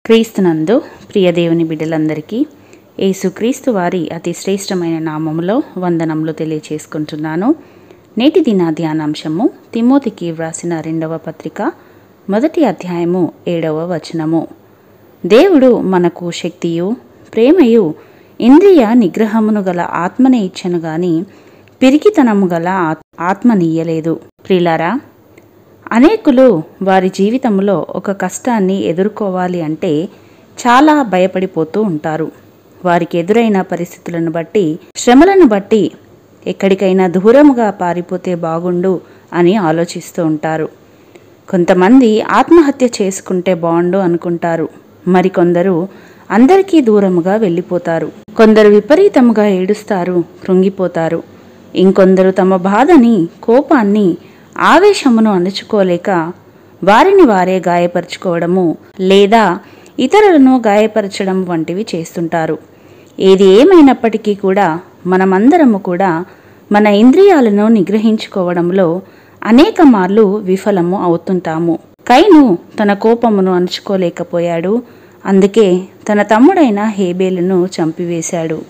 క్రీస్తునందు ప్రియదేవుని బిడ్డలందరికీ యేసుక్రీస్తు వారి అతి శ్రేష్టమైన నామములో వందనములు తెలియచేసుకుంటున్నాను. నేటి దిన ధ్యానాంశము తిమోతికి వ్రాసిన 2వ పత్రిక 1వ అధ్యాయము 7వ వచనము. దేవుడు మనకు శక్తియు ప్రేమయు ఇంద్రియ నిగ్రహమును గల ఆత్మనే ఇచ్చెను గాని పిరికితనము గల ఆత్మనీయలేదు. ప్రియులారా, అనేకులు వారి జీవితంలో ఒక కష్టాన్ని ఎదుర్కోవాలి అంటే చాలా భయపడిపోతూ ఉంటారు. వారికి ఎదురైన పరిస్థితులను బట్టి, శ్రమలను బట్టి ఎక్కడికైనా దూరముగా పారిపోతే బాగుండు అని ఆలోచిస్తూ ఉంటారు. కొంతమంది ఆత్మహత్య చేసుకుంటే బాగుండు అనుకుంటారు. మరికొందరు అందరికీ దూరముగా వెళ్ళిపోతారు. కొందరు విపరీతముగా ఏడుస్తారు, కృంగిపోతారు. ఇంకొందరు తమ బాధని, కోపాన్ని, ఆవేశమును అణుచుకోలేక వారిని వారే గాయపరుచుకోవడము లేదా ఇతరులను గాయపరచడం వంటివి చేస్తుంటారు. ఏది ఏమైనప్పటికీ కూడా మనమందరము కూడా మన ఇంద్రియాలను నిగ్రహించుకోవడంలో అనేక మార్లు విఫలము అవుతుంటాము. కయీను తన కోపమును అణుచుకోలేకపోయాడు. అందుకే తన తమ్ముడైన హేబేలును చంపివేశాడు.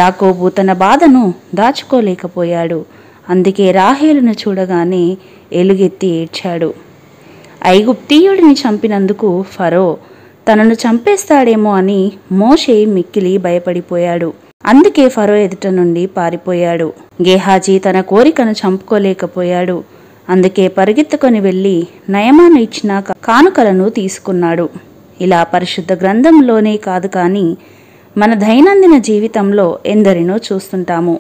యాకోబు తన బాధను దాచుకోలేకపోయాడు. అందుకే రాహేలును చూడగానే ఎలుగెత్తి ఏడ్చాడు. ఐగుప్తీయుడిని చంపినందుకు ఫరో తనను చంపేస్తాడేమో అని మోషే మిక్కిలి భయపడిపోయాడు. అందుకే ఫరో ఎదుట నుండి పారిపోయాడు. గేహాజీ తన కోరికను చంపుకోలేకపోయాడు. అందుకే పరిగెత్తుకొని వెళ్ళి నయమాను ఇచ్చిన కానుకలను తీసుకున్నాడు. ఇలా పరిశుద్ధ గ్రంథంలోనే కాదు కానీ మన దైనందిన జీవితంలో ఎందరినో చూస్తుంటాము.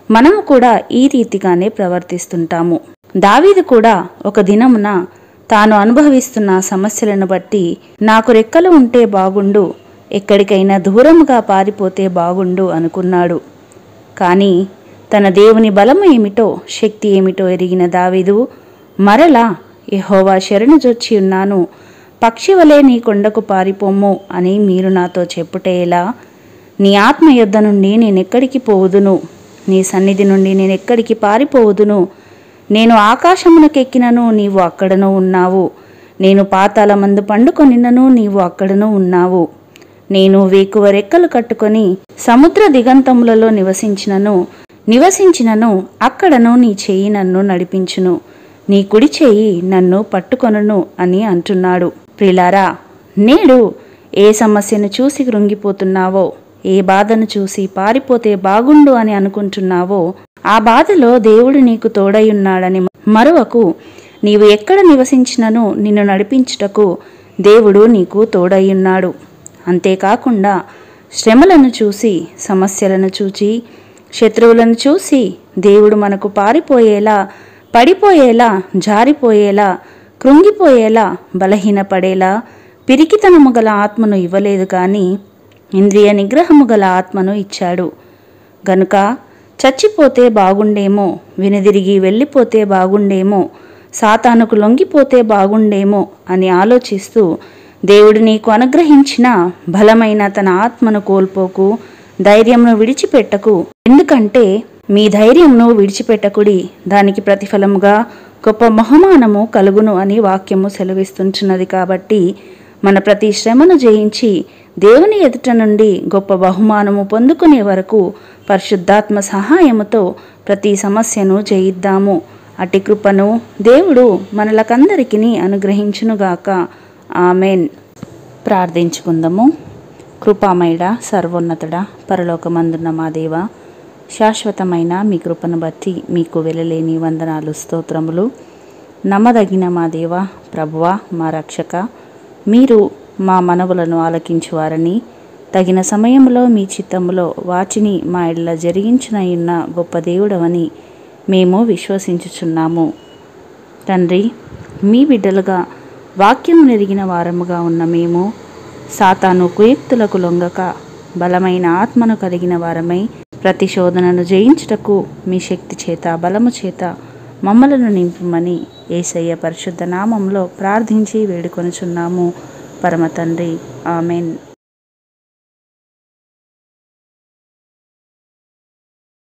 మనము కూడా ఈ రీతిగానే ప్రవర్తిస్తుంటాము. దావీదు కూడా ఒక దినమున తాను అనుభవిస్తున్న సమస్యలను బట్టి నాకు రెక్కలు ఉంటే బాగుండు, ఎక్కడికైనా దూరముగా పారిపోతే బాగుండు అనుకున్నాడు. కానీ తన దేవుని బలము ఏమిటో, శక్తి ఏమిటో ఎరిగిన దావీదు మరలా యెహోవా శరణుజొచ్చి ఉన్నాను, పక్షివలే నీ కొండకు పారిపోమ్ము అని మీరు నాతో చెప్పుటే ఎలా? నీ ఆత్మ యొద్ద నుండి నేనెక్కడికి పోవుదును? నీ సన్నిధి నుండి నేనెక్కడికి పారిపోవుదును? నేను ఆకాశమునకెక్కినను నీవు అక్కడను ఉన్నావు. నేను పాతాళమందు పండుకొనినను నీవు అక్కడను ఉన్నావు. నేను వేకువ రెక్కలు కట్టుకొని సముద్ర దిగంతములలో నివసించినను అక్కడను నీ చెయ్యి నన్ను నడిపించును, నీ కుడి చెయ్యి నన్ను పట్టుకొనును అని అంటున్నాడు. ప్రియులారా, నేడు ఏ సమస్యను చూసి కృంగిపోతున్నావో, ఏ బాధను చూసి పారిపోతే బాగుండు అని అనుకుంటున్నావో, ఆ బాధలో దేవుడు నీకు తోడయున్నాడని మరువకు. నీవు ఎక్కడ నివసించినను నిన్ను నడిపించుటకు దేవుడు నీకు తోడయున్నాడు. అంతేకాకుండా శ్రమలను చూసి, సమస్యలను చూచి, శత్రువులను చూసి దేవుడు మనకు పారిపోయేలా, పడిపోయేలా, జారిపోయేలా, కృంగిపోయేలా, బలహీనపడేలా పిరికితనము గల ఆత్మను ఇవ్వలేదు కానీ ఇంద్రియ నిగ్రహము గల ఆత్మను ఇచ్చాడు. గనుక చచ్చిపోతే బాగుండేమో, వెనుదిరిగి వెళ్ళిపోతే బాగుండేమో, సాతానుకు లొంగిపోతే బాగుండేమో అని ఆలోచిస్తూ దేవుడు నీకు అనుగ్రహించిన బలమైన తన ఆత్మను కోల్పోకు, ధైర్యంను విడిచిపెట్టకు. ఎందుకంటే మీ ధైర్యంను విడిచిపెట్టకుడి, దానికి ప్రతిఫలముగా గొప్ప బహుమానము కలుగును అని వాక్యము సెలవిస్తుంటున్నది. కాబట్టి మన ప్రతి శ్రమను జయించి దేవుని ఎదుట నుండి గొప్ప బహుమానము పొందుకునే వరకు పరిశుద్ధాత్మ సహాయముతో ప్రతి సమస్యను జయిద్దాము. అట్టి కృపను దేవుడు మనలకందరికీ అనుగ్రహించునుగాక. ఆమెన్. ప్రార్థించుకుందాము. కృపామయుడా, సర్వోన్నతుడా, పరలోకమందున్న మా దేవ, శాశ్వతమైన మీ కృపను బట్టి మీకు వెలలేని వందనాలు, స్తోత్రములు. నమ్మదగిన మా దేవ, ప్రభువా, మా రక్షక, మీరు మా మనవులను ఆలకించువారని, తగిన సమయంలో మీ చిత్తములో వాటిని మా ఎడల జరిగించునయున్న గొప్ప దేవుడవని మేము విశ్వసించుచున్నాము. తండ్రి, మీ బిడ్డలుగా వాక్యం నెరిగిన వారముగా ఉన్న మేము సాతాను కుయుక్తులకు లొంగక బలమైన ఆత్మను కలిగిన వారమై ప్రతి శోధనను జయించుటకు మీ శక్తి చేత, బలము చేత మమ్మలను నింపుమని యేసయ్య పరిశుద్ధ నామంలో ప్రార్థించి వేడుకొనుచున్నాము పరమ తండ్రి. ఆమెన్.